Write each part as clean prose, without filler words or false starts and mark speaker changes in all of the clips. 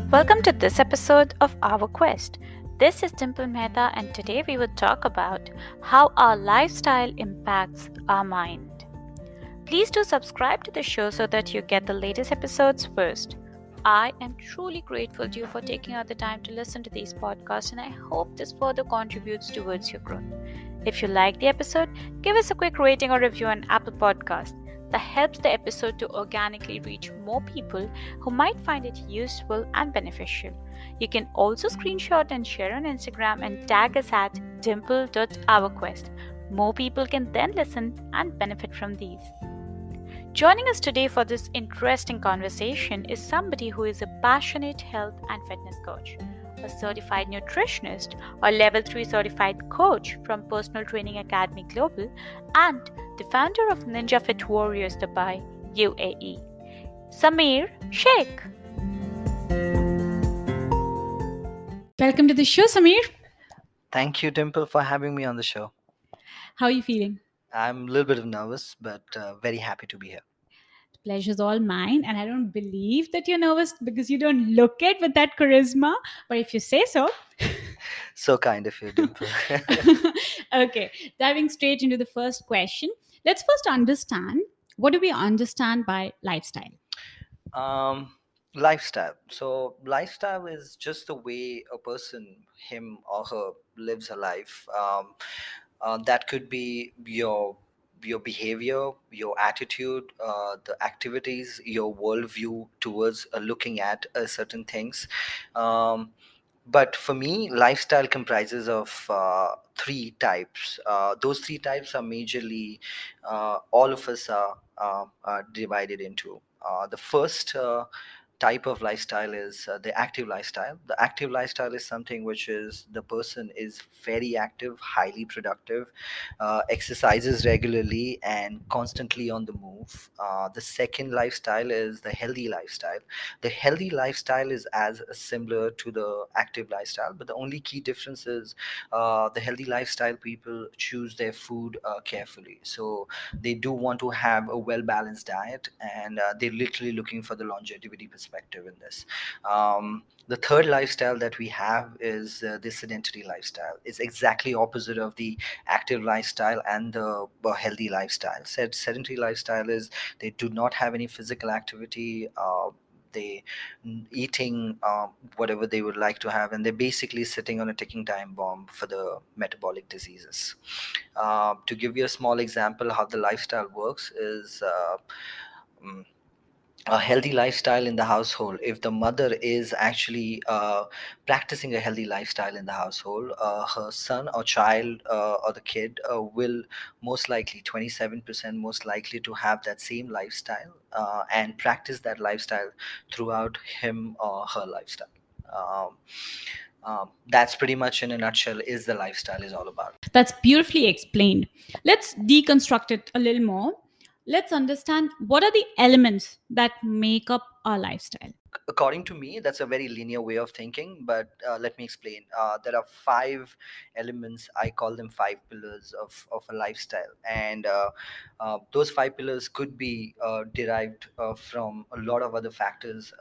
Speaker 1: Welcome to this episode of Our Quest. This is Dimple Mehta, and today we will talk about how our lifestyle impacts our mind. Please do subscribe to the show so that you get the latest episodes first. I am truly grateful to you for taking out the time to listen to these podcasts, and I hope this further contributes towards your growth. If you like the episode, give us a quick rating or review on Apple Podcast. That helps the episode to organically reach more people who might find it useful and beneficial. You can also screenshot and share on Instagram and tag us at dimple.ourquest. More people can then listen and benefit from these. Joining us today for this interesting conversation is somebody who is a passionate health and fitness coach, a certified nutritionist or level 3 certified coach from Personal Training Academy Global, and the founder of Ninja Fit Warriors Dubai, UAE. Samir Sheikh. Welcome to the show, Samir.
Speaker 2: Thank you, Dimple, for having me on the show.
Speaker 1: How are you feeling?
Speaker 2: I'm a little bit nervous, but very happy to be here.
Speaker 1: Pleasure's all mine, and I don't believe that you're nervous because you don't look it with that charisma. But if you say so.
Speaker 2: So kind of you, Dimple.
Speaker 1: Okay, diving straight into the first question. Let's first understand, what do we understand by lifestyle?
Speaker 2: um, Lifestyle. So, lifestyle is just the way a person, him or her, lives a life. That could be your behavior, your attitude, the activities, your worldview towards looking at certain things. Um, but for me, lifestyle comprises of three types. Those three types are majorly all of us are divided into. The first type of lifestyle is the active lifestyle. The active lifestyle is something which is the person is very active, highly productive, exercises regularly, and constantly on the move. The second lifestyle is the healthy lifestyle. The healthy lifestyle is as similar to the active lifestyle, but the only key difference is the healthy lifestyle people choose their food carefully. So they do want to have a well balanced diet, and they're literally looking for the longevity perspective in this. The third lifestyle that we have is the sedentary lifestyle. It's exactly opposite of the active lifestyle and the healthy lifestyle. Sedentary lifestyle is they do not have any physical activity. They eating whatever they would like to have, and they're basically sitting on a ticking time bomb for the metabolic diseases. To give you a small example how the lifestyle works is mm, a healthy lifestyle in the household. If the mother is actually practicing a healthy lifestyle in the household, her son or child or the kid will most likely 27% most likely to have that same lifestyle and practice that lifestyle throughout him or her lifestyle. um, that's pretty much in a nutshell is the lifestyle is all about.
Speaker 1: That's beautifully explained. Let's deconstruct it a little more. Let's understand, what are the elements that make up our lifestyle?
Speaker 2: According to me, that's a very linear way of thinking, but let me explain. There are five elements. I call them five pillars of a lifestyle, and those five pillars could be derived from a lot of other factors,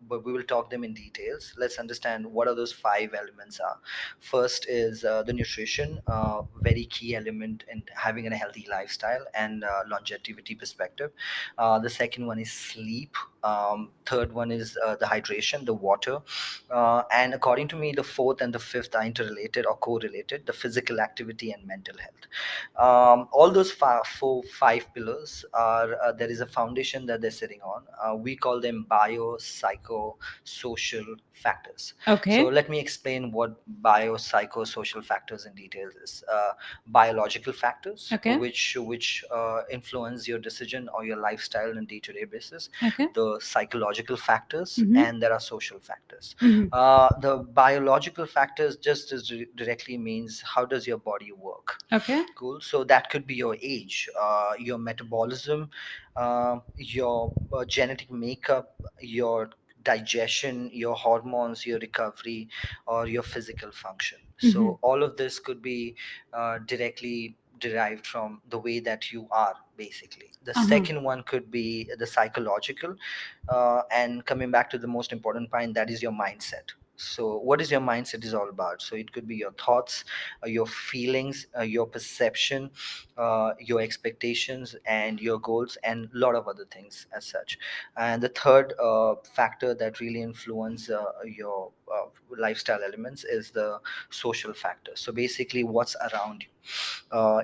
Speaker 2: but we will talk them in details. Let's understand what are those five elements are. First is the nutrition, very key element in having a healthy lifestyle and longevity perspective. The second one is sleep. Third one is the hydration, the water. And according to me, the fourth and the fifth are interrelated or correlated, the physical activity and mental health. All those five pillars are, there is a foundation that they're sitting on. We call them bio, psycho, social factors.
Speaker 1: Okay.
Speaker 2: So let me explain what bio, psycho, social factors in detail is. Biological factors,
Speaker 1: Okay.
Speaker 2: which influence your decision or your lifestyle on a day-to-day basis.
Speaker 1: Okay.
Speaker 2: The psychological factors,
Speaker 1: Mhm.
Speaker 2: and there are social factors.
Speaker 1: Mhm.
Speaker 2: The biological factors just as directly means how does your body work.
Speaker 1: Okay.
Speaker 2: Cool. So that could be your age, your metabolism, your genetic makeup, your digestion, your hormones, your recovery, or your physical function.
Speaker 1: Mhm.
Speaker 2: So all of this could be directly derived from the way that you are, basically. The
Speaker 3: Uh-huh.
Speaker 2: second one could be the psychological, and coming back to the most important point, that is your mindset. So what is your mindset is all about? So it could be your thoughts, your feelings, your perception, your expectations and your goals, and a lot of other things as such. And the third factor that really influence your lifestyle elements is the social factor. So basically what's around you.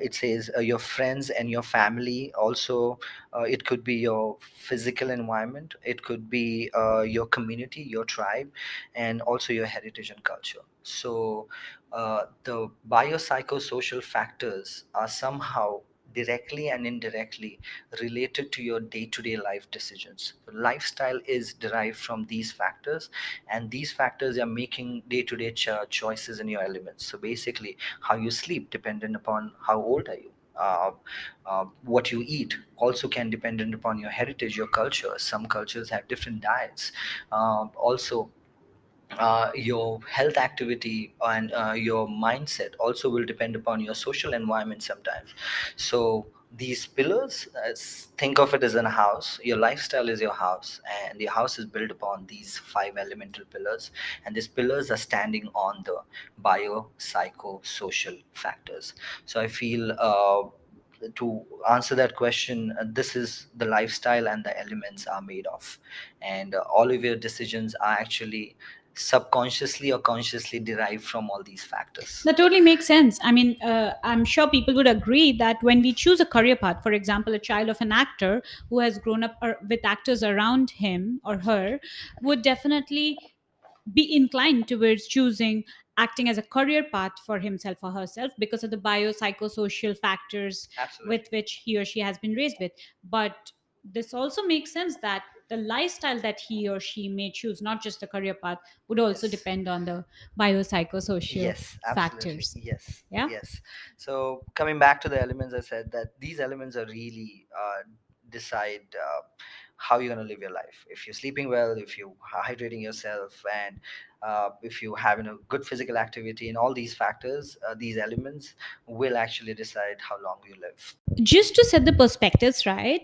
Speaker 2: It says your friends and your family also. It could be your physical environment, it could be your community, your tribe, and also your heritage and culture. So the biopsychosocial factors are somehow directly and indirectly related to your day-to-day life decisions. The lifestyle is derived from these factors, and these factors are making day-to-day choices in your elements. So basically how you sleep dependent upon how old are you. What you eat also can dependent upon your heritage, your culture. Some cultures have different diets. Also your health activity and your mindset also will depend upon your social environment sometimes. So these pillars, think of it as a house. Your lifestyle is your house, and the house is built upon these five elemental pillars, and these pillars are standing on the bio psycho social factors. So I feel to answer that question, this is the lifestyle and the elements are made of, and all of your decisions are actually subconsciously or consciously derived from all these factors.
Speaker 3: That totally makes sense. I mean, I'm sure people would agree that when we choose a career path, for example, a child of an actor who has grown up with actors around him or her would definitely be inclined towards choosing acting as a career path for himself or herself because of the biopsychosocial factors with
Speaker 2: Absolutely.
Speaker 3: which he or she has been raised with. But this also makes sense that the lifestyle that he or she may choose, not just the career path, would also
Speaker 2: Yes.
Speaker 3: depend on the biopsychosocial
Speaker 2: Yes, absolutely.
Speaker 3: factors.
Speaker 2: Yes,
Speaker 3: Yeah.
Speaker 2: yes. So coming back to the elements, I said that these elements are really decide how you're going to live your life. If you're sleeping well, if you are hydrating yourself, and if you having a good physical activity, and all these factors, these elements will actually decide how long you live.
Speaker 3: Just to set the perspectives right,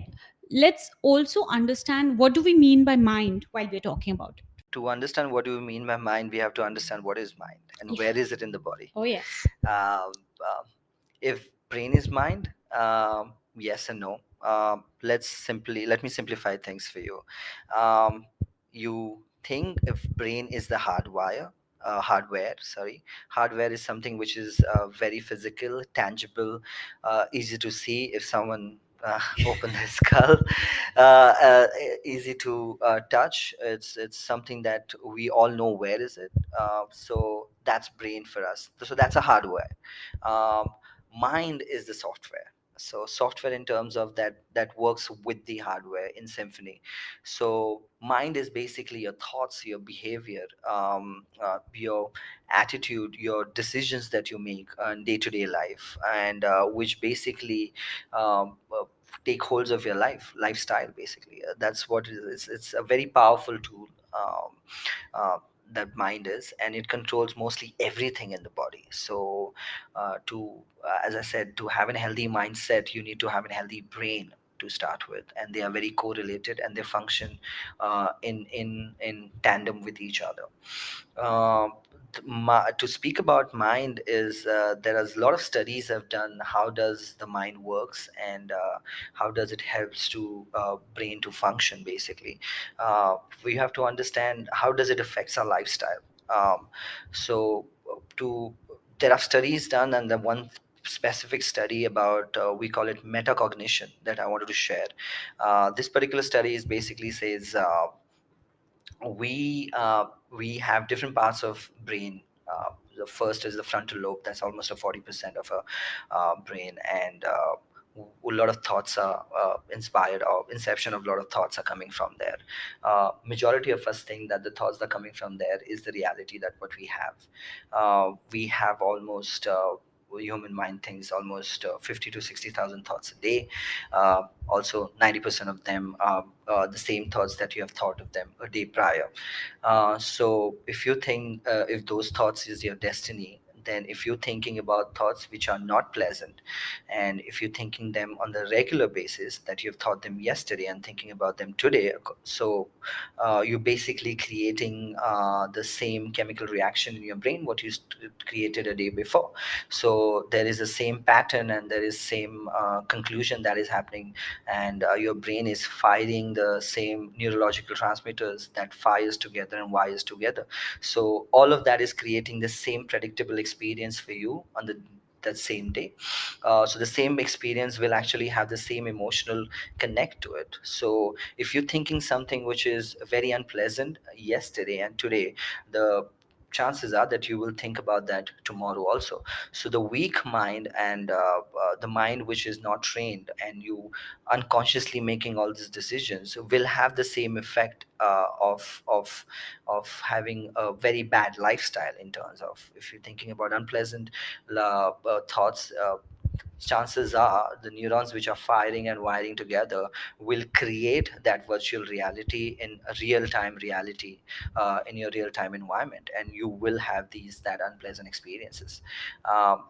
Speaker 3: let's also understand what do we mean by mind while we're talking about it.
Speaker 2: To understand what do you mean by mind, we have to understand what is mind and
Speaker 3: Yeah.
Speaker 2: where is it in the body.
Speaker 3: Oh, yes.
Speaker 2: Um, if brain is mind, yes and no. Let me simplify things for you. You think if brain is the hardware, sorry. Hardware is something which is very physical, tangible, easy to see. If someone open their skull, easy to touch. It's something that we all know where is it. So that's brain for us. So that's a hardware. um, Mind is the software. So software in terms of that works with the hardware in symphony. So mind is basically your thoughts, your behavior, your attitude, your decisions that you make on day-to-day life, and which basically take holds of your lifestyle, basically. That's what it is. It's a very powerful tool. Uh, that mind is, and it controls mostly everything in the body. So to as I said, to have a healthy mindset, you need to have a healthy brain to start with, and they are very correlated, and they function in tandem with each other. uh, to speak about mind is, there is a lot of studies have done how does the mind works, and how does it helps to brain to function, basically. We have to understand how does it affects our lifestyle. So to there are studies done, and the one specific study about, we call it metacognition, that I wanted to share. This particular study is basically says, we have different parts of brain. The first is the frontal lobe. That's almost a 40% of a brain, and a lot of thoughts are inspired, or inception of a lot of thoughts are coming from there. Majority of us think that the thoughts that are coming from there is the reality that what we have. We have almost human mind thinks almost 50 to 60,000 thoughts a day. Also 90% of them are the same thoughts that you have thought of them a day prior. So if you think, if those thoughts is your destiny, then if you're thinking about thoughts which are not pleasant, and if you're thinking them on the regular basis that you've thought them yesterday and thinking about them today, so you're basically creating the same chemical reaction in your brain what you created a day before. So there is the same pattern and there is same conclusion that is happening, and your brain is firing the same neurological transmitters that fires together and wires together. So all of that is creating the same predictable experience for you on the that same day. So the same experience will actually have the same emotional connect to it. So if you're thinking something which is very unpleasant yesterday and today, the chances are that you will think about that tomorrow also. So the weak mind and the mind which is not trained, and you unconsciously making all these decisions, will have the same effect of having a very bad lifestyle. In terms of, if you're thinking about unpleasant thoughts, chances are the neurons which are firing and wiring together will create that virtual reality in a real time reality, in your real time environment, and you will have these that unpleasant experiences,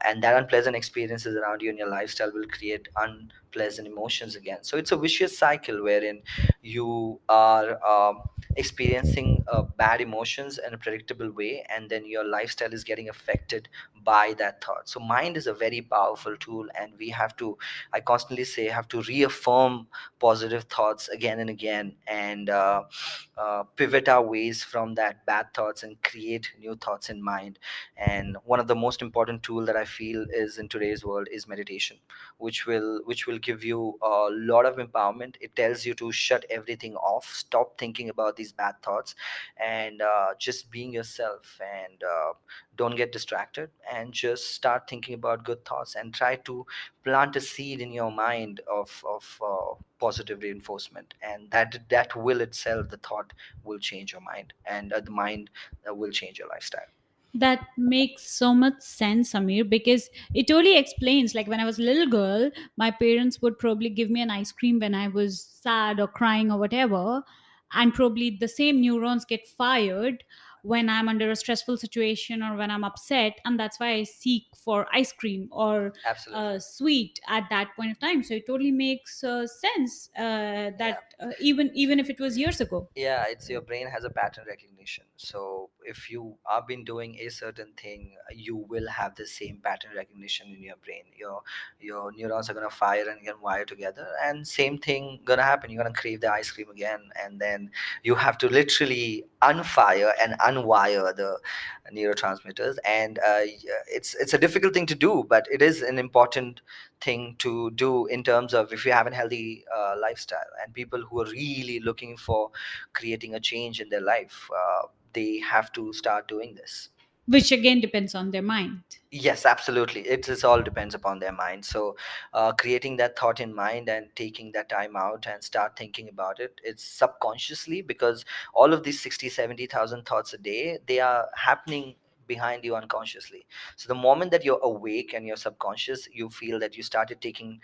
Speaker 2: and that unpleasant experiences around you in your lifestyle will create unpleasant emotions again. So it's a vicious cycle wherein you are experiencing bad emotions in a predictable way, and then your lifestyle is getting affected by that thought. So mind is a very powerful tool, and we have to, I constantly say, have to reaffirm positive thoughts again and again, and pivot our ways from that bad thoughts and create new thoughts in mind. And one of the most important tool that I feel is in today's world is meditation, which will give you a lot of empowerment. It tells you to shut everything off, stop thinking about these bad thoughts, and just being yourself, and don't get distracted, and just start thinking about good thoughts, and try to plant a seed in your mind of positive reinforcement, and that will itself, the thought will change your mind, and the mind will change your lifestyle.
Speaker 3: That makes so much sense, Amir, because it totally explains. Like when I was a little girl, my parents would probably give me an ice cream when I was sad or crying or whatever. And probably the same neurons get fired when I'm under a stressful situation or when I'm upset. And that's why I seek for ice cream or
Speaker 2: Absolutely.
Speaker 3: sweet at that point of time. So it totally makes sense
Speaker 2: Yeah.
Speaker 3: that even if it was years ago.
Speaker 2: Yeah, it's your brain has a pattern recognition. So if you have been doing a certain thing, you will have the same pattern recognition in your brain. Your neurons are gonna fire and get wire together, and same thing gonna happen. You're gonna crave the ice cream again, and then you have to literally unfire and unwire the neurotransmitters. And it's a difficult thing to do, but it is an important thing to do in terms of, if you have a healthy lifestyle, and people who are really looking for creating a change in their life, they have to start doing this.
Speaker 3: Which again depends on their mind.
Speaker 2: Yes, absolutely. It is all depends upon their mind. So, creating that thought in mind and taking that time out and start thinking about it, it's subconsciously, because all of these 60, 70,000 thoughts a day, they are happening behind you unconsciously. So the moment that you're awake and you're subconscious, you feel that you started taking,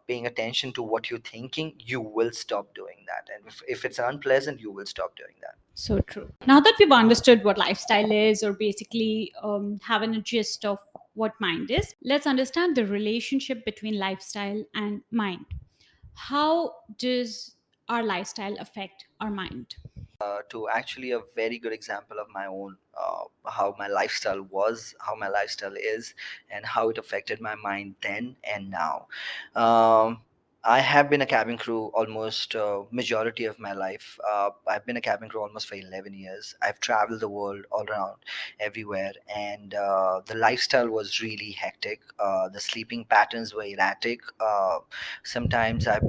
Speaker 2: paying attention to what you're thinking, you will stop doing that. And if it's unpleasant, you will stop doing that.
Speaker 3: So true. Now that we've understood what lifestyle is, or basically having a gist of what mind is, let's understand the relationship between lifestyle and mind. How does our lifestyle affect our mind?
Speaker 2: To actually a very good example of my own, how my lifestyle was, how my lifestyle is, and how it affected my mind then and now. Um, I have been a cabin crew almost majority of my life. I've been a cabin crew almost for 11 years. I've traveled the world all around, everywhere, and the lifestyle was really hectic. The sleeping patterns were erratic. Sometimes I've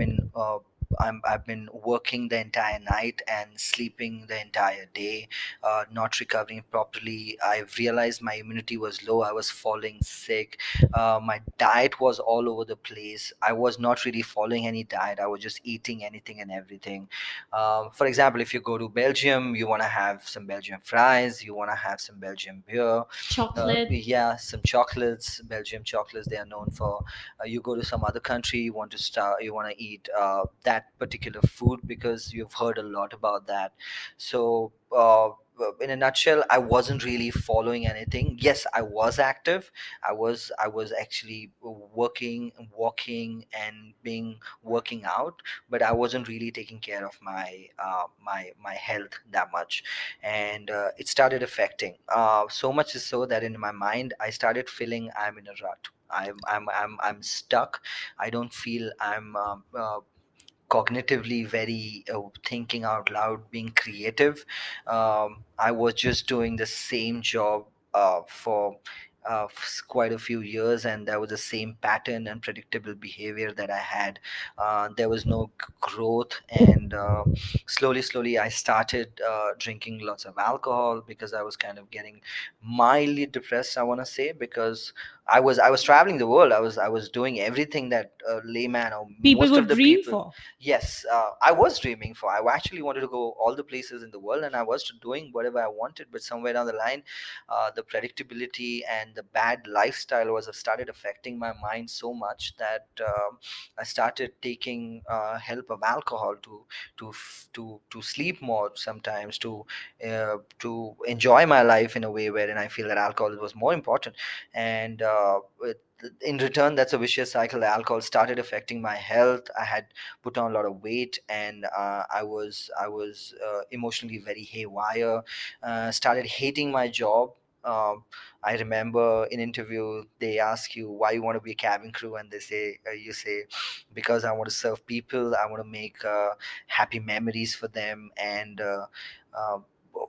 Speaker 2: been working the entire night and sleeping the entire day, not recovering properly. I've realized my immunity was low. I was falling sick. My diet was all over the place. I was not really following any diet. I was just eating anything and everything. For example, if you go to Belgium, you want to have some Belgian fries, you want to have some Belgian beer,
Speaker 3: Chocolate.
Speaker 2: yeah, some chocolates, Belgium chocolates. They are known for. You go to some other country, you want to eat that particular food because you've heard a lot about that. So in a nutshell, I wasn't really following anything. Yes, I was active. I was actually working, walking, and being working out, but I wasn't really taking care of my health that much, and it started affecting. So much is so that in my mind, I started feeling I'm in a rut. I'm stuck. I don't feel I'm cognitively very thinking out loud, being creative. I was just doing the same job for quite a few years, and there was the same pattern and predictable behavior that I had. There was no growth, and slowly I started drinking lots of alcohol because I was kind of getting mildly depressed, I want to say, because I was traveling the world. I was doing everything that layman or
Speaker 3: People
Speaker 2: most of
Speaker 3: would
Speaker 2: the
Speaker 3: dream
Speaker 2: people.
Speaker 3: for.
Speaker 2: Yes, I was dreaming for. I actually wanted to go all the places in the world, and I was doing whatever I wanted. But somewhere down the line, the predictability and the bad lifestyle was started affecting my mind so much that I started taking help of alcohol to sleep more sometimes, to enjoy my life in a way wherein I feel that alcohol was more important, and in return, that's a vicious cycle. The alcohol started affecting my health. I had put on a lot of weight, and I was emotionally very haywire. Started hating my job. um, I remember in interview they ask you why you want to be a cabin crew, and they say you say because I want to serve people. I want to make happy memories for them, and uh,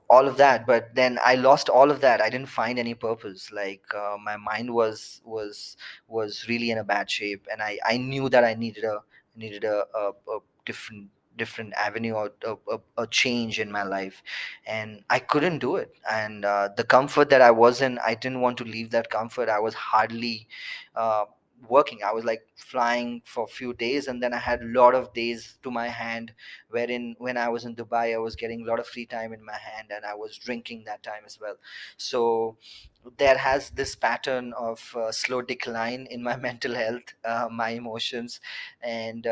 Speaker 2: all of that. But then I lost all of that. I didn't find any purpose. Like my mind was really in a bad shape, and I knew that I needed a different avenue, or a change in my life, and I couldn't do it. And the comfort that I was in, I didn't want to leave that comfort. I was hardly uh, working. I was like flying for a few days, and then I had a lot of days to my hand, wherein when I was in Dubai, I was getting a lot of free time in my hand, and I was drinking that time as well. So there has this pattern of slow decline in my mental health, my emotions, and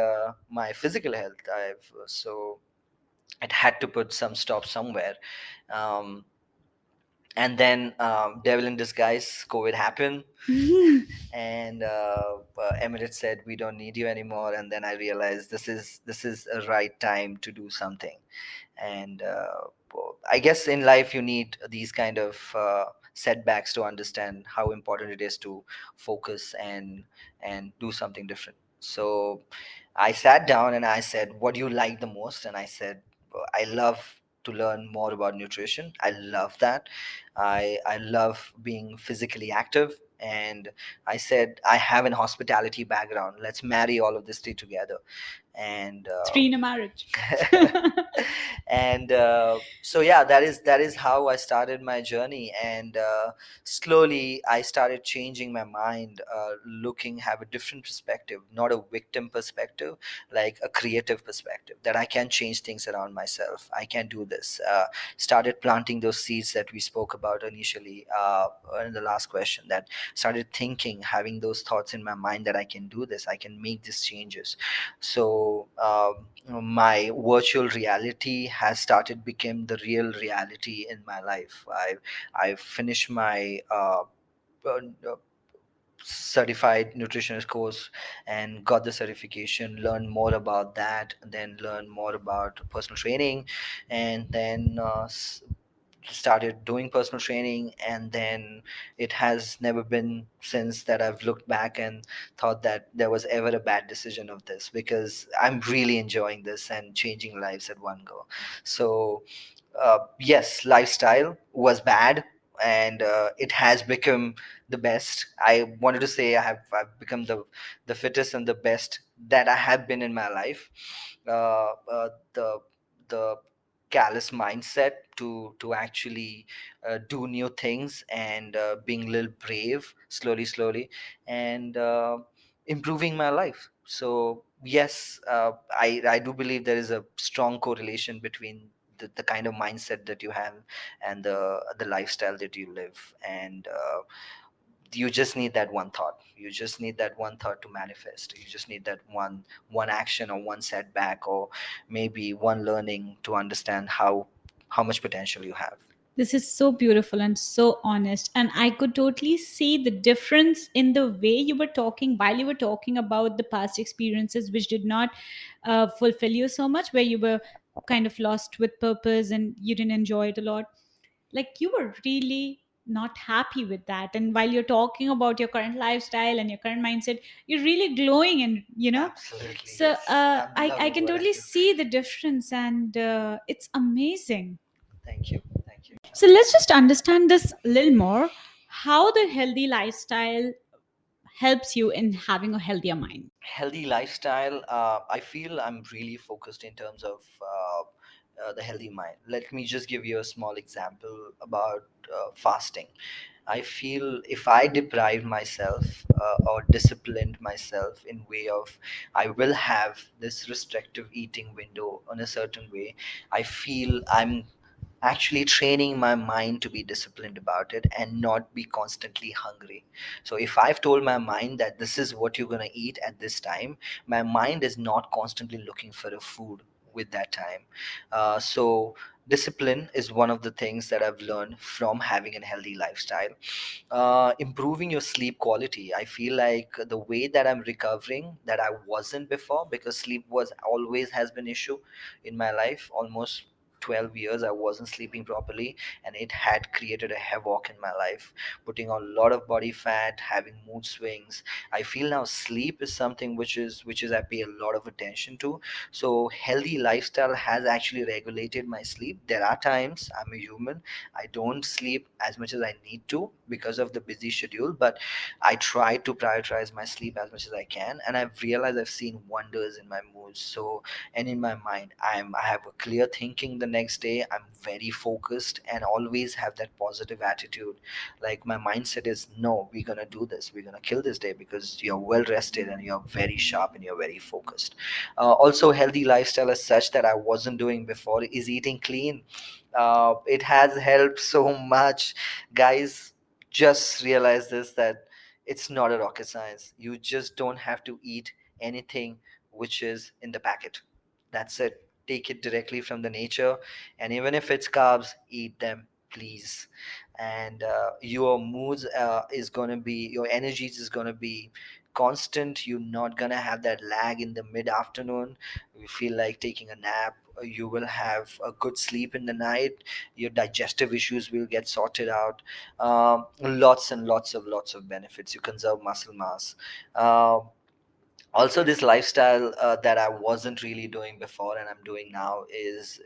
Speaker 2: my physical health. So it had to put some stop somewhere. um, and then devil in disguise, COVID happened, and Emirates said we don't need you anymore, and then I realized this is a right time to do something. And I guess in life you need these kind of setbacks to understand how important it is to focus and do something different. So I sat down and I said, what do you like the most? And I said, I love to learn more about nutrition. I love that. I love being physically active. And I said, I have an hospitality background. Let's marry all of this three together. And
Speaker 3: Three in a marriage.
Speaker 2: and so yeah, that is how I started my journey. And slowly I started changing my mind, looking have a different perspective, not a victim perspective, like a creative perspective, that I can change things around myself. I can do this. Started planting those seeds that we spoke about initially, in the last question, that started thinking, having those thoughts in my mind that I can do this, I can make these changes. So my virtual reality has started become the real reality in my life. I finished my uh, uh, certified nutritionist course and got the certification, learned more about that, then learned more about personal training, and then started doing personal training. And then it has never been since that I've looked back and thought that there was ever a bad decision of this, because I'm really enjoying this and changing lives at one go. So yes, lifestyle was bad, and it has become the best. I wanted to say I've become the fittest and the best that I have been in my life. The callous mindset to actually do new things, and being a little brave, slowly, and improving my life. So yes, I do believe there is a strong correlation between the kind of mindset that you have and the lifestyle that you live. And you just need that one thought. You just need that one thought to manifest. You just need that one action, or one setback, or maybe one learning to understand how much potential you have.
Speaker 3: This is so beautiful and so honest. And I could totally see the difference in the way you were talking while you were talking about the past experiences which did not fulfill you so much, where you were kind of lost with purpose and you didn't enjoy it a lot. Like you were really not happy with that. And while you're talking about your current lifestyle and your current mindset, you're really glowing and,
Speaker 2: Absolutely,
Speaker 3: so
Speaker 2: yes. I'm
Speaker 3: I
Speaker 2: loving
Speaker 3: can
Speaker 2: what I
Speaker 3: totally
Speaker 2: do.
Speaker 3: see the difference, and it's amazing.
Speaker 2: Thank you. Thank you.
Speaker 3: So let's just understand this a little more, how the healthy lifestyle helps you in having a healthier mind.
Speaker 2: Healthy lifestyle, I feel I'm really focused in terms of the healthy mind. Let me just give you a small example about fasting. I feel if I deprive myself or disciplined myself in way of I will have this restrictive eating window on a certain way, I feel I'm actually training my mind to be disciplined about it and not be constantly hungry. So if I've told my mind that this is what you're going to eat at this time, my mind is not constantly looking for a food with that time. So discipline is one of the things that I've learned from having a healthy lifestyle. Improving your sleep quality, I feel like the way that I'm recovering that I wasn't before, because sleep was always has been issue in my life. Almost 12 years I wasn't sleeping properly, and it had created a havoc in my life, putting on a lot of body fat, having mood swings. I feel now sleep is something which is I pay a lot of attention to. So healthy lifestyle has actually regulated my sleep. There are times I'm a human, I don't sleep as much as I need to because of the busy schedule, but I try to prioritize my sleep as much as I can, and I've realized I've seen wonders in my moods. So and in my mind, I have a clear thinking the next day. I'm very focused and always have that positive attitude. Like my mindset is, no, we're gonna do this, we're gonna kill this day because you're well rested and you're very sharp and you're very focused. Also, healthy lifestyle as such that I wasn't doing before is eating clean. It has helped so much, guys. Just realize this, that it's not a rocket science. You just don't have to eat anything which is in the packet. That's it. Take it directly from the nature, and even if it's carbs, eat them, please. And your moods is gonna be, your energies is gonna be constant. You're not gonna have that lag in the mid afternoon. You feel like taking a nap. You will have a good sleep in the night. Your digestive issues will get sorted out. Lots and lots of benefits. You conserve muscle mass. Um Also, this lifestyle that I wasn't really doing before and I'm doing now is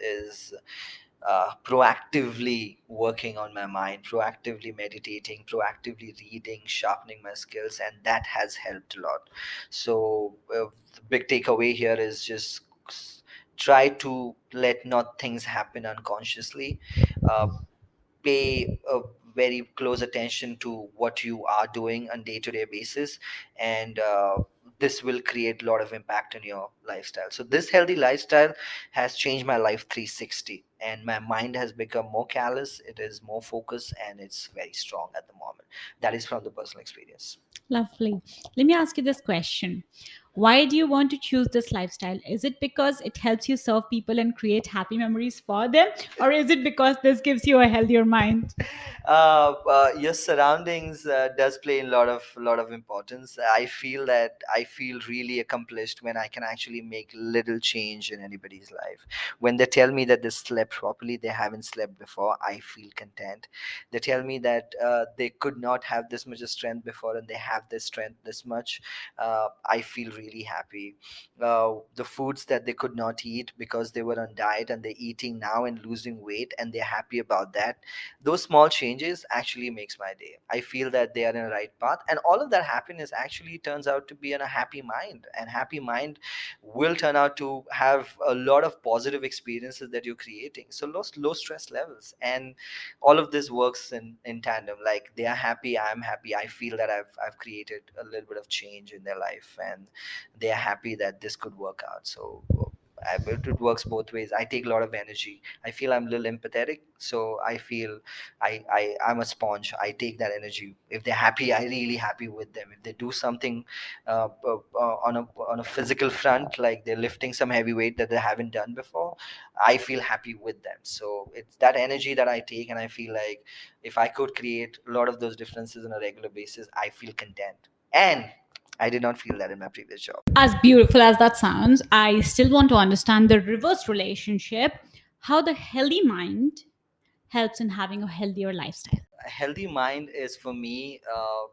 Speaker 2: proactively working on my mind, proactively meditating, proactively reading, sharpening my skills, and that has helped a lot. So the big takeaway here is just try to let not things happen unconsciously. uh, Pay a very close attention to what you are doing on day-to-day basis, and this will create a lot of impact in your lifestyle. So this healthy lifestyle has changed my life 360, and my mind has become more callous, it is more focused, and it's very strong at the moment. That is from the personal experience.
Speaker 3: Lovely. Let me ask you this question. Why do you want to choose this lifestyle? Is it because it helps you serve people and create happy memories for them? Or is it because this gives you a healthier mind?
Speaker 2: Your surroundings does play a lot of importance. I feel that I feel really accomplished when I can actually make little change in anybody's life. When they tell me that they slept properly, they haven't slept before, I feel content. They tell me that they could not have this much of strength before and they have this strength this much, I feel really happy. The foods that they could not eat because they were on diet and they're eating now and losing weight and they're happy about that, those small changes actually makes my day. I feel that they are in the right path, and all of that happiness actually turns out to be in a happy mind, and happy mind will turn out to have a lot of positive experiences that you're creating. So low stress levels, and all of this works in tandem. Like they are happy, I'm happy, I feel that I've created a little bit of change in their life, and they are happy that this could work out. So It works both ways. I take a lot of energy. I feel I'm a little empathetic, so I feel I'm a sponge. I take that energy. If they're happy, I really happy with them. If they do something on a physical front, like they're lifting some heavy weight that they haven't done before, I feel happy with them. So it's that energy that I take, and I feel like if I could create a lot of those differences on a regular basis, I feel content. And I did not feel that in my previous job.
Speaker 3: As beautiful as that sounds, I still want to understand the reverse relationship, how the healthy mind helps in having a healthier lifestyle.
Speaker 2: A healthy mind is for me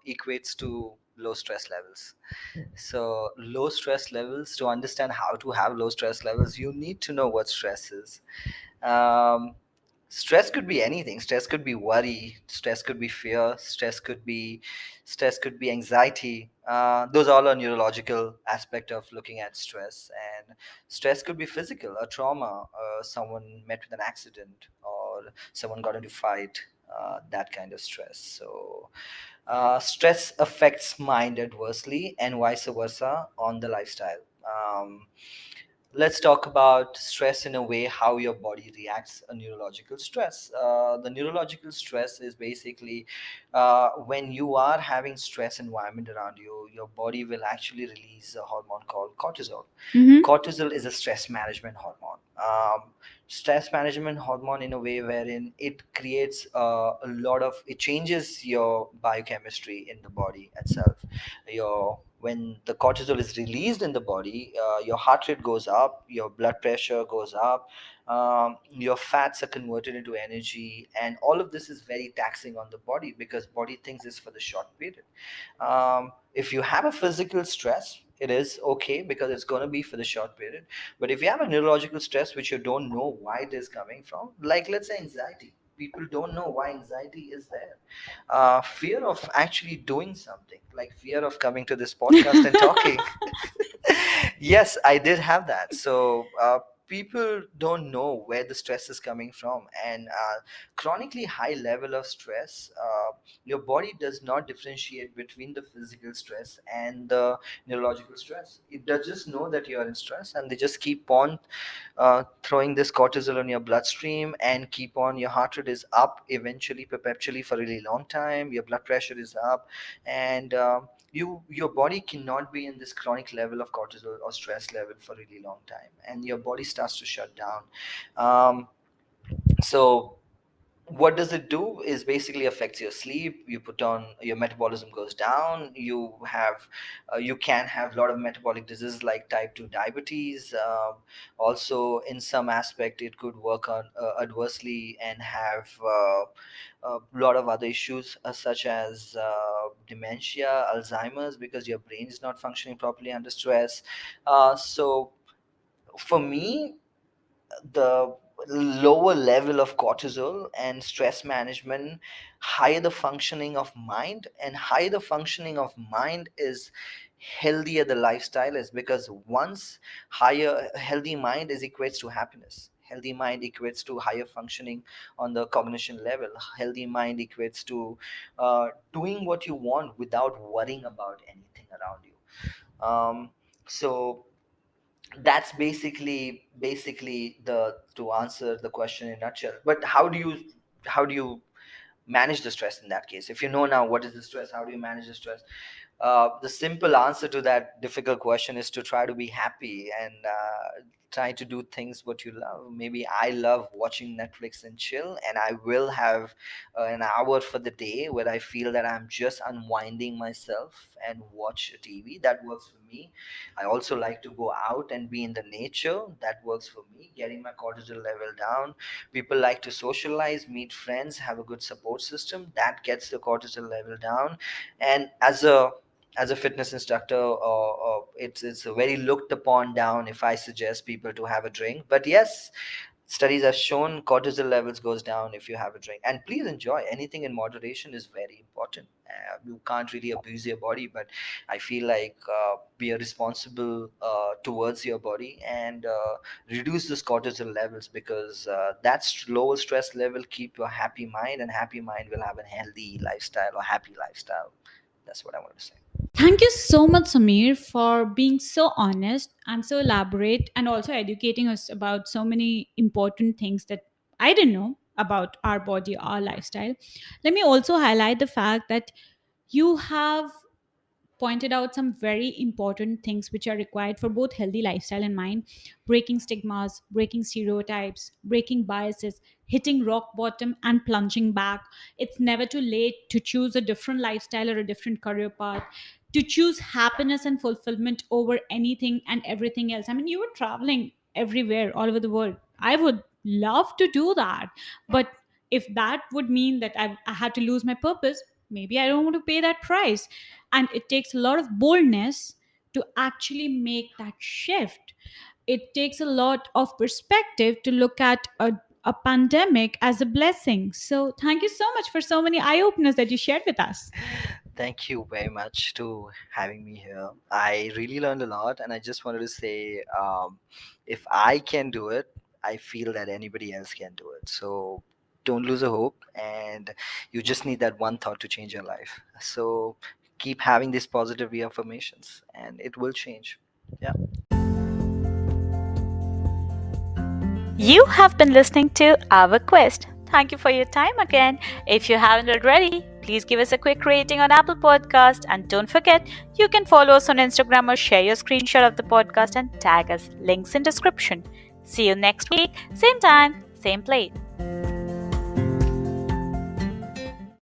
Speaker 2: equates to low stress levels. So low stress levels, to understand how to have low stress levels, you need to know what stress is. um, Stress could be anything. Stress could be worry, stress could be fear, stress could be anxiety. Those all are neurological aspect of looking at stress. And stress could be physical, a trauma, someone met with an accident, or someone got into fight, that kind of stress. So stress affects mind adversely and vice versa on the lifestyle. Let's talk about stress in a way, how your body reacts a neurological stress. The neurological stress is basically when you are having stress environment around you, your body will actually release a hormone called cortisol.
Speaker 3: Mm-hmm.
Speaker 2: Cortisol is a stress management hormone. Stress management hormone in a way wherein it creates it changes your biochemistry in the body itself. Your When the cortisol is released in the body, your heart rate goes up, your blood pressure goes up, your fats are converted into energy, and all of this is very taxing on the body because body thinks it's for the short period. If you have a physical stress, it is okay because it's going to be for the short period. But if you have a neurological stress which you don't know why it is coming from, like let's say anxiety, people don't know why anxiety is there. Fear of actually doing something, like fear of coming to this podcast and talking. Yes, I did have that. So people don't know where the stress is coming from. And chronically high level of stress, your body does not differentiate between the physical stress and the neurological stress. It does just know that you are in stress, and they just keep on throwing this cortisol in your bloodstream, and keep on, your heart rate is up eventually, perpetually, for a really long time, your blood pressure is up. And your body cannot be in this chronic level of cortisol or stress level for a really long time, and your body starts to shut down. Um, so what does it do is basically affects your sleep. You put on, your metabolism goes down, you can have a lot of metabolic diseases like type 2 diabetes. Also in some aspect it could work on adversely and have a lot of other issues such as dementia, alzheimer's, because your brain is not functioning properly under stress. So for me, the lower level of cortisol and stress management, higher the functioning of mind, and higher the functioning of mind is healthier the lifestyle is. Because once higher, healthy mind is equates to happiness, healthy mind equates to higher functioning on the cognition level, healthy mind equates to doing what you want without worrying about anything around you. So that's basically the to answer the question in a nutshell. But how do you manage the stress in that case? If you know now what is the stress, how do you manage the stress? The simple answer to that difficult question is to try to be happy and try to do things what you love. Maybe I love watching Netflix and chill, and I will have an hour for the day where I feel that I'm just unwinding myself and watch a TV. That works for me. I also like to go out and be in the nature. That works for me, getting my cortisol level down. People like to socialize, meet friends, have a good support system. That gets the cortisol level down. And as a fitness instructor, it's a very looked upon down if I suggest people to have a drink. But yes, studies have shown cortisol levels goes down if you have a drink. And please enjoy, anything in moderation is very important. You can't really abuse your body, but I feel like be a responsible towards your body, and reduce this cortisol levels, because that lower stress level keep your happy mind, and happy mind will have a healthy lifestyle or happy lifestyle. That's what I want to say.
Speaker 3: Thank you so much, Samir, for being so honest and so elaborate and also educating us about so many important things that I didn't know about our body, our lifestyle. Let me also highlight the fact that you have pointed out some very important things which are required for both healthy lifestyle and mind: breaking stigmas, breaking stereotypes, breaking biases, hitting rock bottom and plunging back. It's never too late to choose a different lifestyle or a different career path, to choose happiness and fulfillment over anything and everything else. I mean, you were traveling everywhere all over the world. I would love to do that, but if that would mean that I had to lose my purpose, maybe I don't want to pay that price. And it takes a lot of boldness to actually make that shift. It takes a lot of perspective to look at a pandemic as a blessing. So thank you so much for so many eye openers that you shared with us.
Speaker 2: Thank you very much to having me here. I really learned a lot, and I just wanted to say, if I can do it, I feel that anybody else can do it. So don't lose a hope, and you just need that one thought to change your life. So keep having these positive reaffirmations, and it will change. Yeah.
Speaker 1: You have been listening to Our Quest. Thank you for your time again. If you haven't already, please give us a quick rating on Apple Podcast, and don't forget, you can follow us on Instagram or share your screenshot of the podcast and tag us. Links in description. See you next week, same time, same place.